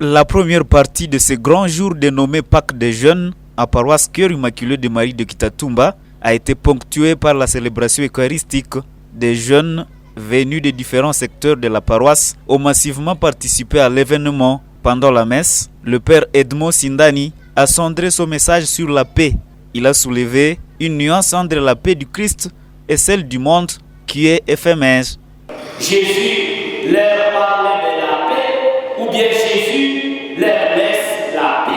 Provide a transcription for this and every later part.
La première partie de ce grand jour dénommé Pâques des jeunes à paroisse Cœur Immaculé de Marie de Kitatumba a été ponctuée par la célébration eucharistique. Des jeunes venus de différents secteurs de la paroisse ont massivement participé à l'événement. Pendant la messe, le père Edmond Sindani a centré son message sur la paix. Il a soulevé une nuance entre la paix du Christ et celle du monde qui est éphémère. Jésus leur parle de la paix ou bien Jésus leur laisse la paix.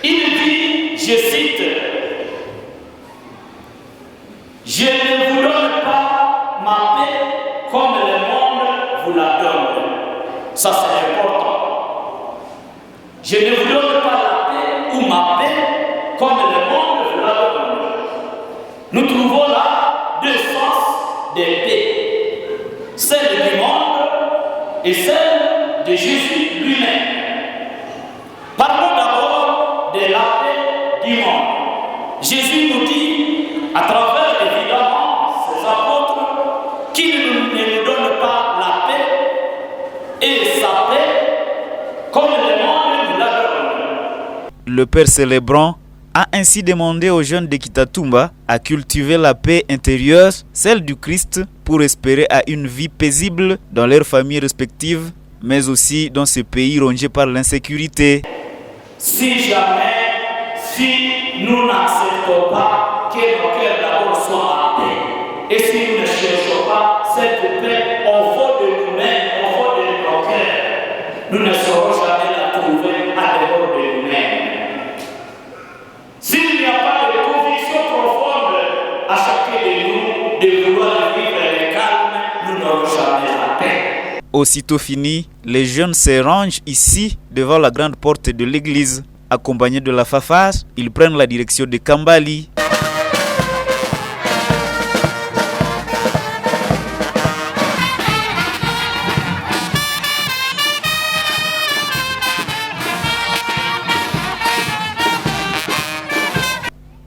Il dit, je cite, « Je ne vous donne pas ma paix comme le monde vous la donne. » Ça c'est important. Je ne vous donne pas la paix ou ma paix comme le monde vous la donne. Nous trouvons là deux sens de paix. Celle du monde et celle de Jésus lui-même. Parlons d'abord de la paix du monde. Jésus nous dit, à travers évidemment ses apôtres, qu'il ne nous donne pas la paix et sa paix comme le monde nous la donne. Le Père célébrant a ainsi demandé aux jeunes de Kitatumba à cultiver la paix intérieure, celle du Christ, pour espérer à une vie paisible dans leurs familles respectives, mais aussi dans ce pays rongé par l'insécurité. Si nous n'acceptons pas que nos cœurs d'abord soient en paix, et si nous ne cherchons pas cette paix au fond de nous-mêmes, au fond de nos cœurs, nous ne saurons jamais la trouver à dehors de nous-mêmes. S'il n'y a pas de conviction profonde à chacun de nous de vouloir vivre le calme, nous n'aurons jamais la paix. Aussitôt fini, les jeunes se rangent ici devant la grande porte de l'église. Accompagnés de la fanfare, ils prennent la direction de Kambali.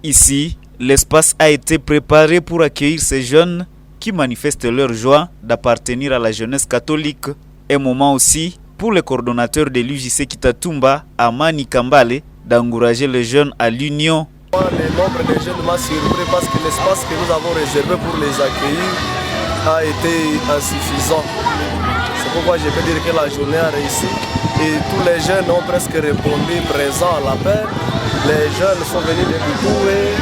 Ici, l'espace a été préparé pour accueillir ces jeunes qui manifestent leur joie d'appartenir à la jeunesse catholique. Un moment aussi pour le coordonnateur de l'UJC Kitatumba, Amani Kambale, d'encourager les jeunes à l'union. Le nombre de jeunes m'a surpris parce que l'espace que nous avons réservé pour les accueillir a été insuffisant. C'est pourquoi je peux dire que la journée a réussi et tous les jeunes ont presque répondu présents à l'appel. Les jeunes sont venus de Butoué,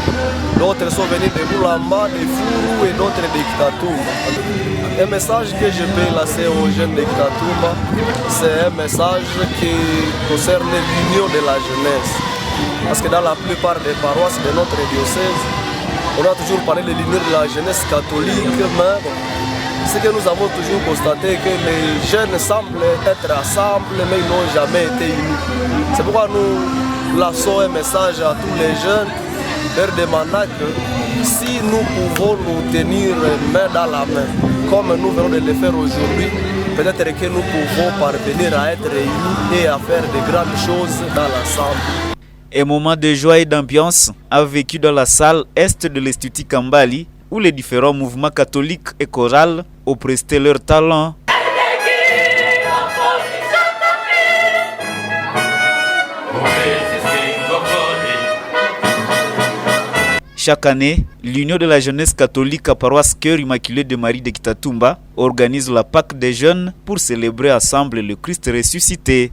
d'autres sont venus de Boulamba, de Fourou et d'autres de Kitatumba. Un message que je peux lancer aux jeunes de Kitatumba, c'est un message qui concerne l'union de la jeunesse. Parce que dans la plupart des paroisses de notre diocèse, on a toujours parlé de l'union de la jeunesse catholique, mais ce que nous avons toujours constaté, que les jeunes semblent être ensemble, mais ils n'ont jamais été unis. C'est pourquoi nous lançons un message à tous les jeunes, leur demandant que si nous pouvons nous tenir main dans la main, comme nous venons de le faire aujourd'hui, peut-être que nous pouvons parvenir à être unis et à faire de grandes choses dans l'ensemble. Un moment de joie et d'ambiance a vécu dans la salle est de l'Institut Kambali, où les différents mouvements catholiques et chorales ont presté leur talent. Chaque année, l'Union de la jeunesse catholique à paroisse Cœur Immaculé de Marie de Kitatumba organise la Pâques des jeunes pour célébrer ensemble le Christ ressuscité.